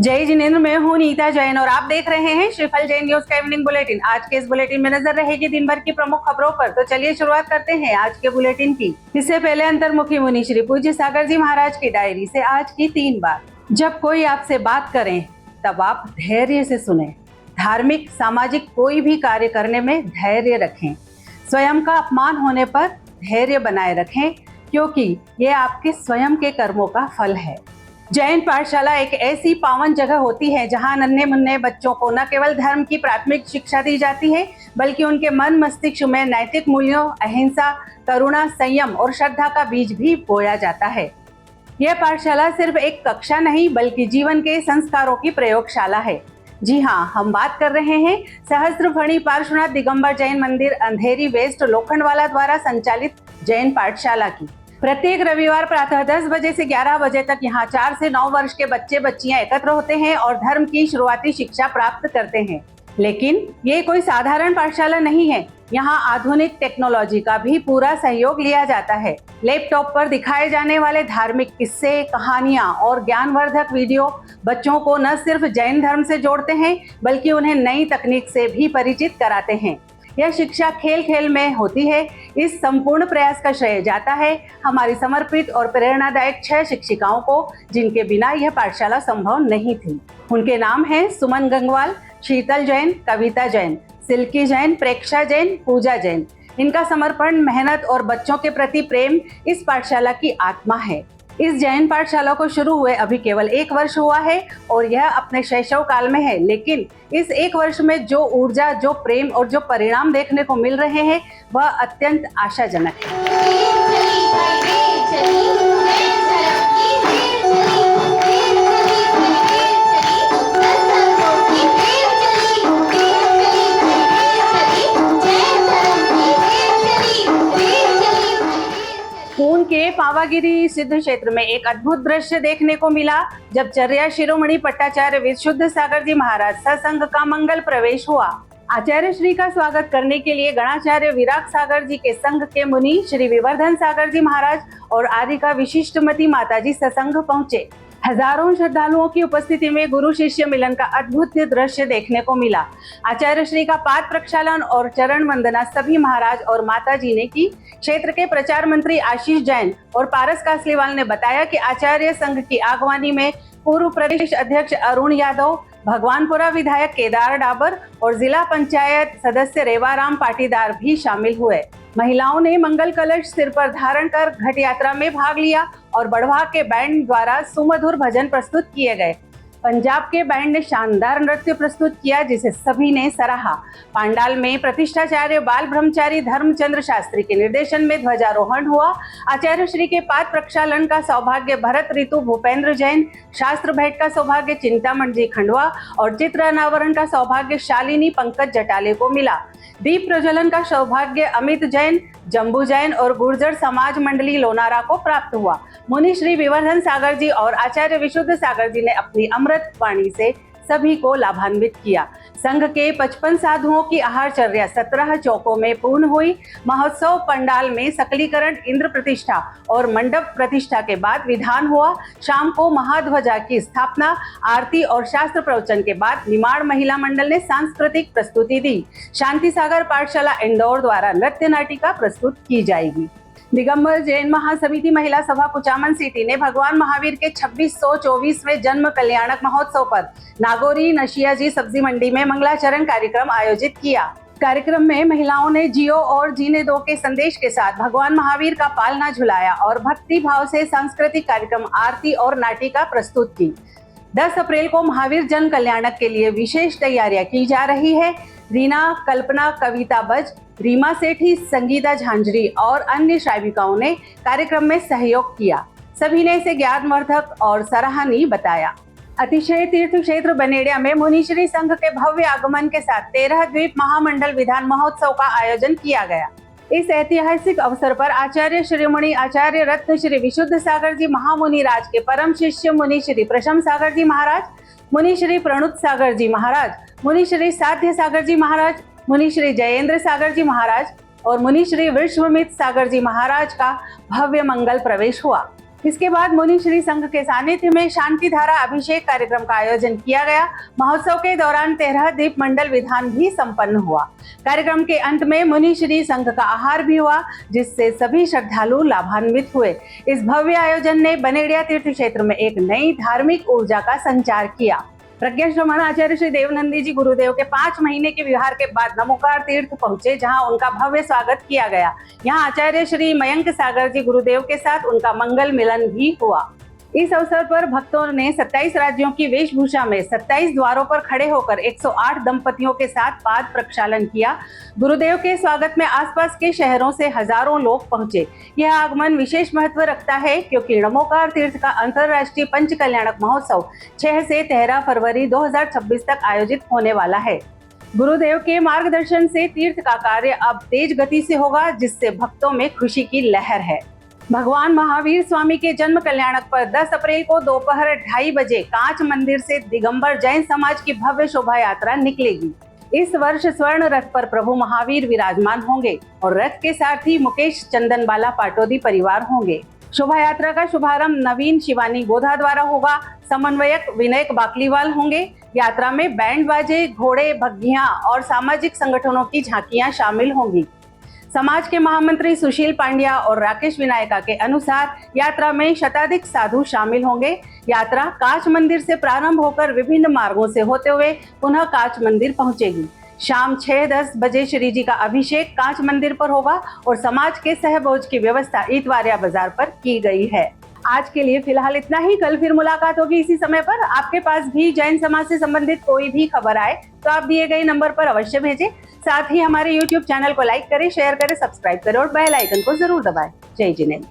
जय जिनेन्द्र, मैं हूँ नीता जैन और आप देख रहे हैं श्रीफल जैन न्यूज का इवनिंग बुलेटिन। आज के इस बुलेटिन में नजर रहेगी दिन भर की प्रमुख खबरों पर। तो चलिए शुरुआत करते हैं आज के बुलेटिन की। इससे पहले अंतर्मुखी मुनि श्री पूज्य सागर जी महाराज की डायरी से आज की 3 बात। जब कोई आपसे बात करे तब आप धैर्य से सुने। धार्मिक सामाजिक कोई भी कार्य करने में धैर्य रखें। स्वयं का अपमान होने पर धैर्य बनाए रखें, क्योंकि ये आपके स्वयं के कर्मों का फल है। जैन पाठशाला एक ऐसी पावन जगह होती है जहां नन्हे मुन्ने बच्चों को न केवल धर्म की प्राथमिक शिक्षा दी जाती है, बल्कि उनके मन मस्तिष्क में नैतिक मूल्यों, अहिंसा, करुणा, संयम और श्रद्धा का बीज भी बोया जाता है। यह पाठशाला सिर्फ एक कक्षा नहीं, बल्कि जीवन के संस्कारों की प्रयोगशाला है। जी हाँ, हम बात कर रहे हैं सहस्त्रफणी पार्श्वनाथ दिगंबर जैन मंदिर अंधेरी वेस्ट लोखंडवाला द्वारा संचालित जैन पाठशाला की। प्रत्येक रविवार प्रातः 10 बजे से 11 बजे तक यहाँ 4 से 9 वर्ष के बच्चे बच्चियां एकत्र होते हैं और धर्म की शुरुआती शिक्षा प्राप्त करते हैं। लेकिन ये कोई साधारण पाठशाला नहीं है। यहाँ आधुनिक टेक्नोलॉजी का भी पूरा सहयोग लिया जाता है। लैपटॉप पर दिखाए जाने वाले धार्मिक किस्से, कहानियाँ और ज्ञानवर्धक वीडियो बच्चों को न सिर्फ जैन धर्म से जोड़ते हैं, बल्कि उन्हें नई तकनीक से भी परिचित कराते हैं। यह शिक्षा खेल खेल में होती है। इस संपूर्ण प्रयास का श्रेय जाता है हमारी समर्पित और प्रेरणादायक 6 शिक्षिकाओं को, जिनके बिना यह पाठशाला संभव नहीं थी। उनके नाम हैं सुमन गंगवाल, शीतल जैन, कविता जैन, सिल्की जैन, प्रेक्षा जैन, पूजा जैन। इनका समर्पण, मेहनत और बच्चों के प्रति प्रेम इस पाठशाला की आत्मा है। इस जैन पाठशाला को शुरू हुए अभी केवल 1 वर्ष हुआ है और यह अपने शैशव काल में है, लेकिन इस 1 वर्ष में जो ऊर्जा, जो प्रेम और जो परिणाम देखने को मिल रहे हैं वह अत्यंत आशाजनक है। पून के पावागिरी सिद्ध क्षेत्र में एक अद्भुत दृश्य देखने को मिला, जब चर्या शिरोमणि पट्टाचार्य विशुद्ध सागर जी महाराज सत्संग का मंगल प्रवेश हुआ। आचार्य श्री का स्वागत करने के लिए गणाचार्य विराग सागर जी के संघ के मुनि श्री विवर्धन सागर जी महाराज और आर्यिका विशिष्टमती माता जी सत्संग पहुंचे। हजारों श्रद्धालुओं की उपस्थिति में गुरु शिष्य मिलन का अद्भुत दृश्य देखने को मिला। आचार्य श्री का पाद प्रक्षालन और चरण वंदना सभी महाराज और माता जी ने की। क्षेत्र के प्रचार मंत्री आशीष जैन और पारस कासलीवाल ने बताया कि आचार्य संघ की आगवानी में पूर्व प्रदेश अध्यक्ष अरुण यादव, भगवानपुरा विधायक केदार डाबर और जिला पंचायत सदस्य रेवाराम पाटीदार भी शामिल हुए। महिलाओं ने मंगल कलश सिर पर धारण कर घट यात्रा में भाग लिया और बढ़वा के बैंड द्वारा सुमधुर भजन प्रस्तुत किए गए। पंजाब के बैंड ने शानदार नृत्य प्रस्तुत किया, जिसे सभी ने सराहा। पांडाल में प्रतिष्ठाचार्य बाल ब्रह्मचारी धर्मचंद्र शास्त्री के निर्देशन में ध्वजारोहण हुआ। आचार्य श्री के पाद प्रक्षालन का सौभाग्य भरत ऋतु भूपेंद्र जैन, शास्त्र भेंट का सौभाग्य चिंतामण जी खंडवा और चित्र अनावरण का सौभाग्य शालिनी पंकज जटाले को मिला। दीप प्रज्वलन का सौभाग्य अमित जैन, जम्बू जैन और गुर्जर समाज मंडली लोनारा को प्राप्त हुआ। मुनि श्री विवर्धन सागर जी और आचार्य विशुद्ध सागर जी ने अपनी अमृत वाणी से सभी को लाभान्वित किया। संघ के 55 साधुओं की आहारचर्या 17 चौकों में पूर्ण हुई। महोत्सव पंडाल में सकलीकरण, इंद्र प्रतिष्ठा और मंडप प्रतिष्ठा के बाद विधान हुआ। शाम को महाध्वजा की स्थापना, आरती और शास्त्र प्रवचन के बाद निमाड़ महिला मंडल ने सांस्कृतिक प्रस्तुति दी। शांति सागर पाठशाला इंदौर द्वारा नृत्य नाटिका प्रस्तुत की जाएगी। दिगंबर जैन महासमिति महिला सभा कुचामन सिटी ने भगवान महावीर के 2624वें जन्म कल्याणक महोत्सव पर नागौरी नशिया जी सब्जी मंडी में मंगलाचरण कार्यक्रम आयोजित किया। कार्यक्रम में महिलाओं ने जियो और जीने दो के संदेश के साथ भगवान महावीर का पालना झुलाया और भक्ति भाव से सांस्कृतिक कार्यक्रम, आरती और नाटिका प्रस्तुत की। 10 अप्रैल को महावीर जन कल्याणक के लिए विशेष तैयारियां की जा रही है। रीना, कल्पना, कविता बज, रीमा सेठी, संगीता झांझरी और अन्य श्राविकाओं ने कार्यक्रम में सहयोग किया। सभी ने इसे ज्ञानवर्धक और सराहनीय बताया। अतिशय तीर्थ क्षेत्र बनेड़िया में मुनिश्री संघ के भव्य आगमन के साथ 13 द्वीप महामंडल विधान महोत्सव का आयोजन किया गया। इस ऐतिहासिक अवसर पर आचार्य शिरोमणि आचार्य रत्न श्री विशुद्ध सागर जी महामुनि राज के परम शिष्य मुनि श्री प्रशम सागर जी महाराज, मुनि श्री प्रणुत सागर जी महाराज, मुनि श्री साध्य सागर जी महाराज, मुनि श्री जयेंद्र सागर जी महाराज और मुनि श्री विश्वमित सागर जी महाराज का भव्य मंगल प्रवेश हुआ। इसके बाद मुनि श्री संघ के सानिध्य में शांति धारा अभिषेक कार्यक्रम का आयोजन किया गया। महोत्सव के दौरान 13 दीप मंडल विधान भी संपन्न हुआ। कार्यक्रम के अंत में मुनि श्री संघ का आहार भी हुआ, जिससे सभी श्रद्धालु लाभान्वित हुए। इस भव्य आयोजन ने बनेड़िया तीर्थ क्षेत्र में एक नई धार्मिक ऊर्जा का संचार किया। प्रज्ञा श्रमण आचार्य श्री देवनंदी जी गुरुदेव के 5 महीने के विहार के बाद नमोकार तीर्थ पहुंचे, जहां उनका भव्य स्वागत किया गया। यहां आचार्य श्री मयंक सागर जी गुरुदेव के साथ उनका मंगल मिलन भी हुआ। इस अवसर पर भक्तों ने 27 राज्यों की वेशभूषा में 27 द्वारों पर खड़े होकर 108 दंपतियों के साथ पाद प्रक्षालन किया। गुरुदेव के स्वागत में आसपास के शहरों से हजारों लोग पहुंचे। यह आगमन विशेष महत्व रखता है क्योंकि नमोकार तीर्थ का अंतर्राष्ट्रीय पंच कल्याणक महोत्सव 6 से 13 फरवरी 2026 तक आयोजित होने वाला है। गुरुदेव के मार्गदर्शन से तीर्थ का कार्य अब तेज गति से होगा, जिससे भक्तों में खुशी की लहर है। भगवान महावीर स्वामी के जन्म कल्याणक पर 10 अप्रैल को दोपहर 2:30 बजे कांच मंदिर से दिगंबर जैन समाज की भव्य शोभा यात्रा निकलेगी। इस वर्ष स्वर्ण रथ पर प्रभु महावीर विराजमान होंगे और रथ के सारथी मुकेश चंदनबाला पाटोदी परिवार होंगे। शोभा यात्रा का शुभारंभ नवीन शिवानी गोधा द्वारा होगा। समन्वयक विनयक बाकलीवाल होंगे। यात्रा में बैंड बाजे, घोड़े, भग्गियां और सामाजिक संगठनों की झांकियां शामिल होंगी। समाज के महामंत्री सुशील पांड्या और राकेश विनायका के अनुसार यात्रा में शताधिक साधु शामिल होंगे। यात्रा कांच मंदिर से प्रारंभ होकर विभिन्न मार्गों से होते हुए पुनः कांच मंदिर पहुंचेगी। शाम 6:10 बजे श्री जी का अभिषेक कांच मंदिर पर होगा और समाज के सहभोज की व्यवस्था इतवारिया बाजार पर की गई है। आज के लिए फिलहाल इतना ही। कल फिर मुलाकात होगी इसी समय पर। आपके पास भी जैन समाज से संबंधित कोई भी खबर आए तो आप दिए गए नंबर पर अवश्य भेजें। साथ ही हमारे YouTube चैनल को लाइक करें, शेयर करें, सब्सक्राइब करें और बेल आइकन को जरूर दबाएं। जय जिनेन्द्र।